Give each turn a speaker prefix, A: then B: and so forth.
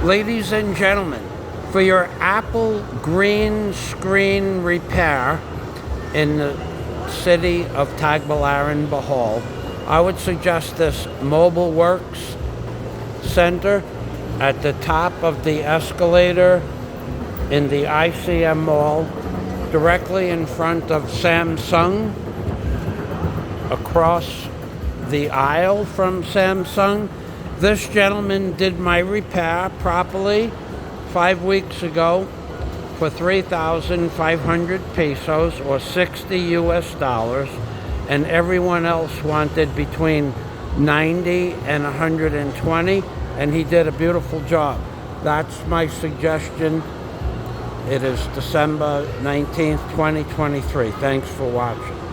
A: Ladies and gentlemen, for your Apple green screen repair in the city of Tagbilaran, Bohol, I would suggest this Mobile Works Center at the top of the escalator in the ICM Mall, directly in front of Samsung, across the aisle from Samsung. This gentleman did my repair properly 5 weeks ago for 3,500 pesos or 60 US dollars, and everyone else wanted between 90 and 120, and he did a beautiful job. That's my suggestion. It is December 19th, 2023. Thanks for watching.